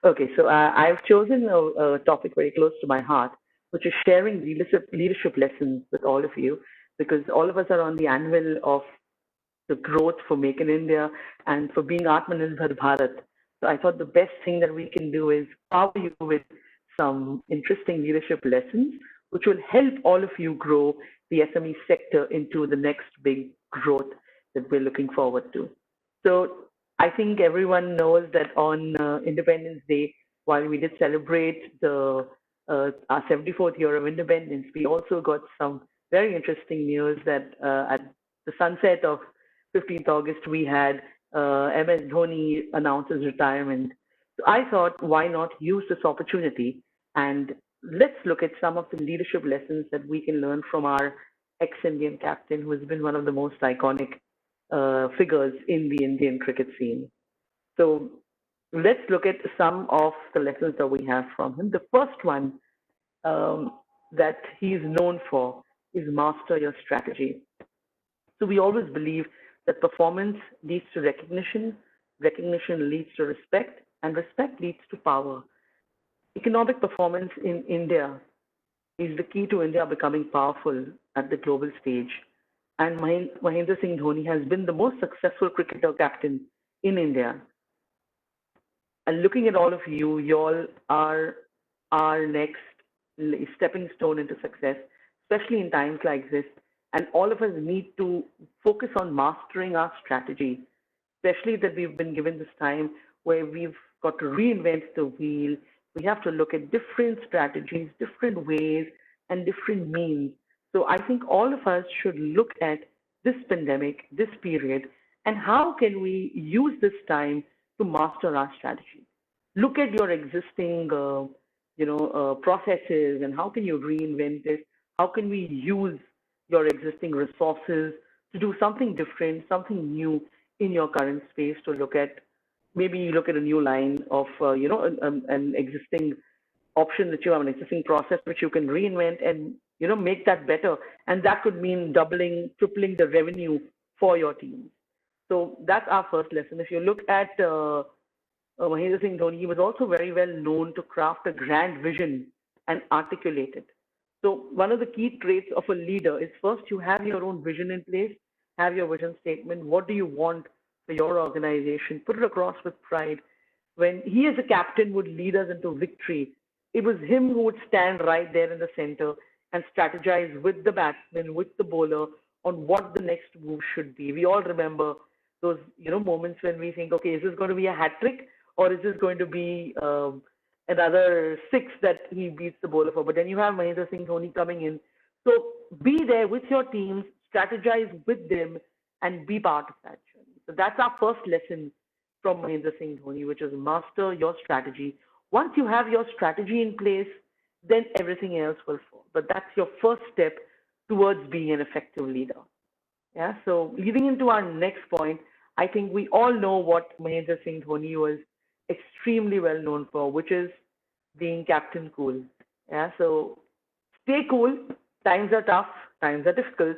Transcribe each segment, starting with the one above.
Okay, so I've chosen a topic very close to my heart, which is sharing leadership lessons with all of you, because all of us are on the anvil of the growth for Make in India and for being Atmanirbhar Bharat. So I thought the best thing that we can do is power you with some interesting leadership lessons, which will help all of you grow the SME sector into the next big growth that we're looking forward to. So I think everyone knows that on Independence Day, while we did celebrate our 74th year of independence, we also got some very interesting news that at the sunset of 15th August, we had MS Dhoni announce his retirement. So I thought, why not use this opportunity and let's look at some of the leadership lessons that we can learn from our ex-Indian captain, who has been one of the most iconic figures in the Indian cricket scene. So let's look at some of the lessons that we have from him. The first one um, that he is known for is master your strategy. So we always believe that performance leads to recognition, recognition leads to respect, and respect leads to power. Economic performance in India is the key to India becoming powerful at the global stage. And Mahendra Singh Dhoni has been the most successful cricketer captain in India. And looking at all of you, you all are our next stepping stone into success, especially in times like this. And all of us need to focus on mastering our strategy, especially that we've been given this time where we've got to reinvent the wheel. We have to look at different strategies, different ways, and different means. So I think all of us should look at this pandemic, this period, and how can we use this time to master our strategy. Look at your existing, processes, and how can you reinvent it? How can we use your existing resources to do something different, something new in your current space to look at? Maybe you look at a new line of, an existing option that you have, an existing process which you can reinvent and make that better, and that could mean doubling, tripling the revenue for your teams. So that's our first lesson. If you look at Mahendra Singh Dhoni, he was also very well known to craft a grand vision and articulate it. So one of the key traits of a leader is first you have your own vision in place, have your vision statement. What do you want for your organization? Put it across with pride. When he as a captain would lead us into victory, it was him who would stand right there in the center and strategize with the batsman, with the bowler on what the next move should be. We all remember those moments when we think, okay, is this going to be a hat trick or is this going to be another six that he beats the bowler for? But then you have Mahendra Singh Dhoni coming in. So be there with your teams, strategize with them, and be part of that journey. So that's our first lesson from Mahendra Singh Dhoni, which is master your strategy. Once you have your strategy in place, then everything else will fall. But that's your first step towards being an effective leader. Yeah. So leading into our next point, I think we all know what Mahendra Singh Dhoni was extremely well known for, which is being Captain Cool. Yeah. So stay cool. Times are tough. Times are difficult.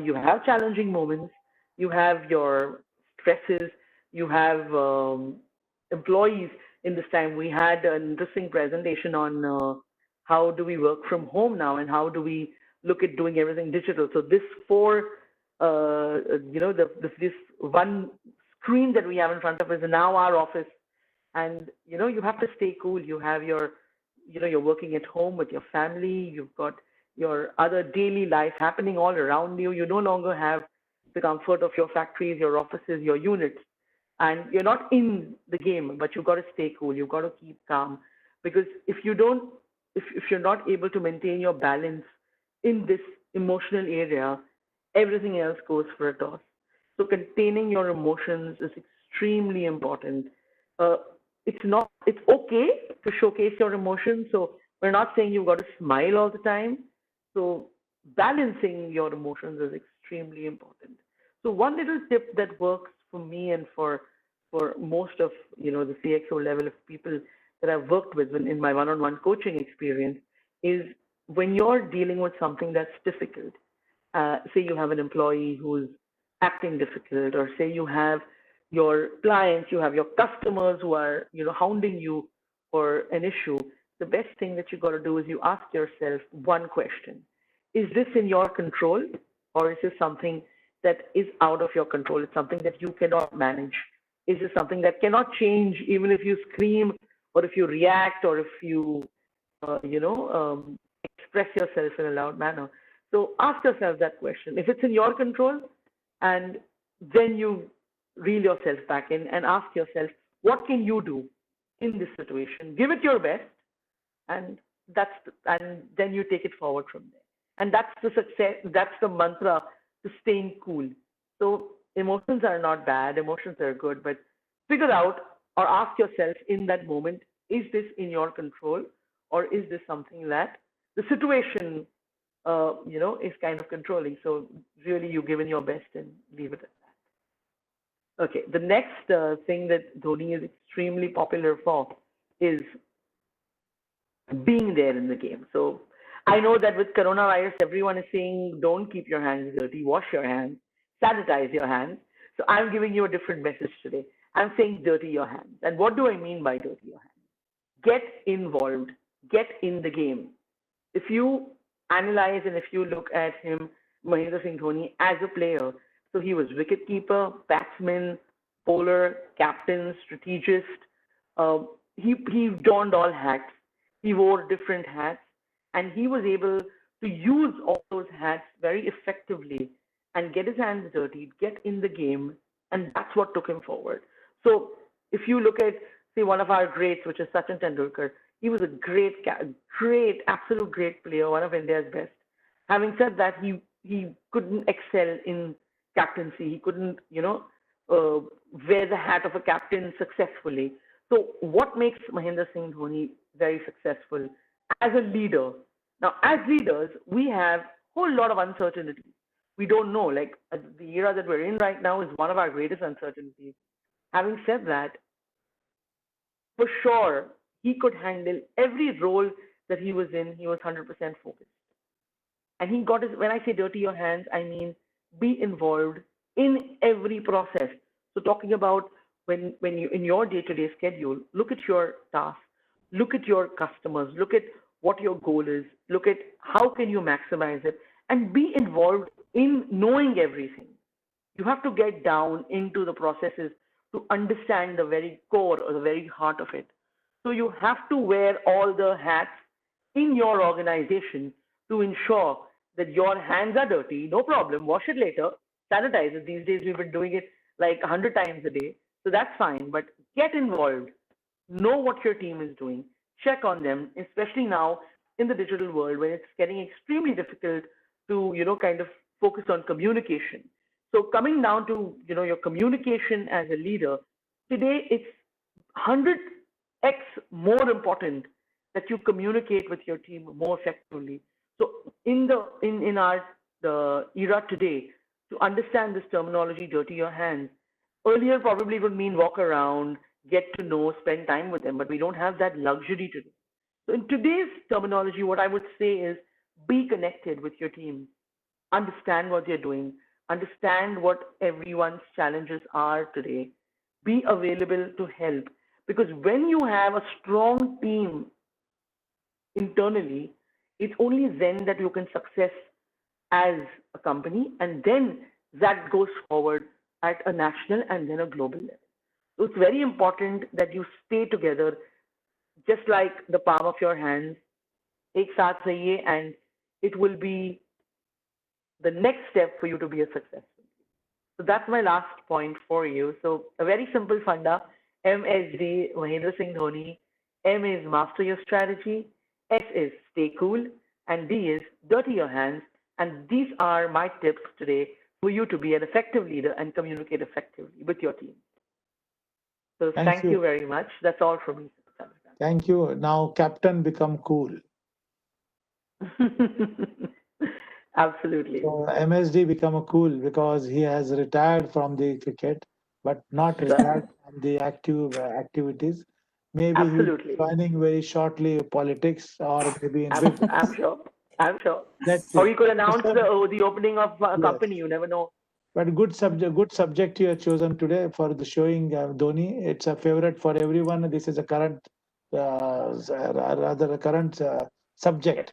You have challenging moments. You have your stresses. You have employees. In this time, we had an interesting presentation on how do we work from home now and how do we look at doing everything digital. So this four, this one screen that we have in front of us is now our office, and you have to stay cool. You have your, you're working at home with your family. You've got your other daily life happening all around you. You no longer have the comfort of your factories, your offices, your units, and you're not in the game, but you've got to stay cool. You've got to keep calm, because if you don't, if you're not able to maintain your balance in this emotional area, everything else goes for a toss. So containing your emotions is extremely important. Uh, it's okay to showcase your emotions. So we're not saying you've got to smile all the time. So balancing your emotions is extremely important. So one little tip that works for me and for most of the CXO level of people that I've worked with in my one-on-one coaching experience is when you're dealing with something that's difficult. Say you have an employee who's acting difficult, or say you have your clients, you have your customers who are hounding you or an issue, the best thing that you got to do is you ask yourself one question. Is this in your control, or is this something that is out of your control? It's something that you cannot manage. Is this something that cannot change even if you scream or if you react or if you, express yourself in a loud manner? So ask yourself that question. If it's in your control, and then you reel yourself back in and ask yourself, what can you do in this situation? Give it your best, and and then you take it forward from there. And that's the success. That's the mantra to staying cool. So emotions are not bad. Emotions are good, but figure out or ask yourself in that moment: is this in your control, or is this something that the situation, is kind of controlling? So really, you give in your best and leave it at that. Okay. The next thing that Dhoni is extremely popular for is being there in the game. So I know that with coronavirus, everyone is saying, don't keep your hands dirty, wash your hands, sanitize your hands. So I'm giving you a different message today. I'm saying dirty your hands. And what do I mean by dirty your hands? Get involved, get in the game. If you analyze and if you look at him, Mahendra Singh Dhoni, as a player, so he was wicketkeeper, batsman, bowler, captain, strategist. Uh, he donned all hats. He wore different hats, and he was able to use all those hats very effectively and get his hands dirty, get in the game, and that's what took him forward. So if you look at, say, one of our greats, which is Sachin Tendulkar, he was a great, absolute great player, one of India's best. Having said that, he couldn't excel in captaincy. He couldn't, uh, wear the hat of a captain successfully. So, what makes Mahendra Singh Dhoni very successful as a leader? Now, as leaders, we have a whole lot of uncertainty. We don't know. Like the era that we're in right now is one of our greatest uncertainties. Having said that, for sure, he could handle every role that he was in. He was 100% focused. And he got his, when I say dirty your hands, I mean be involved in every process. So talking about when you in your day-to-day schedule, look at your tasks, look at your customers, look at what your goal is, look at how can you maximize it, and be involved in knowing everything. You have to get down into the processes to understand the very core or the very heart of it. So you have to wear all the hats in your organization to ensure that your hands are dirty. No problem. Wash it later. Sanitize it. These days we've been doing it like 100 times a day. So that's fine. But get involved. Know what your team is doing. Check on them, especially now in the digital world when it's getting extremely difficult to, kind of focus on communication. So coming down to, your communication as a leader, today it's 100x more important that you communicate with your team more effectively. So in our the era today, to understand this terminology, dirty your hands, earlier probably would mean walk around, get to know, spend time with them, but we don't have that luxury today. So in today's terminology, what I would say is be connected with your team, understand what they're doing, understand what everyone's challenges are today, be available to help. Because when you have a strong team internally, it's only then that you can success as a company, and then that goes forward at a national and then a global level. So it's very important that you stay together, just like the palm of your hands. एक साथ रहिए, and it will be the next step for you to be a success. So that's my last point for you. So a very simple funda: MSD, Mahendra Singh Dhoni. M is master your strategy. S is stay cool. And D is dirty your hands. And these are my tips today for you to be an effective leader and communicate effectively with your team. So Thank thank you you. very much. That's all from me. Thank you. Now, Captain become cool. Absolutely. So MSD become a cool because he has retired from the cricket, but not retired from the activities. Maybe he's Absolutely. joining very shortly politics or maybe in business. I'm sure. I'm sure. Let's Or see. you could announce Sir, the opening of a yes. company. You never know. But good subject you have chosen today for the showing Dhoni. It's a favorite for everyone. This is a current rather current subject.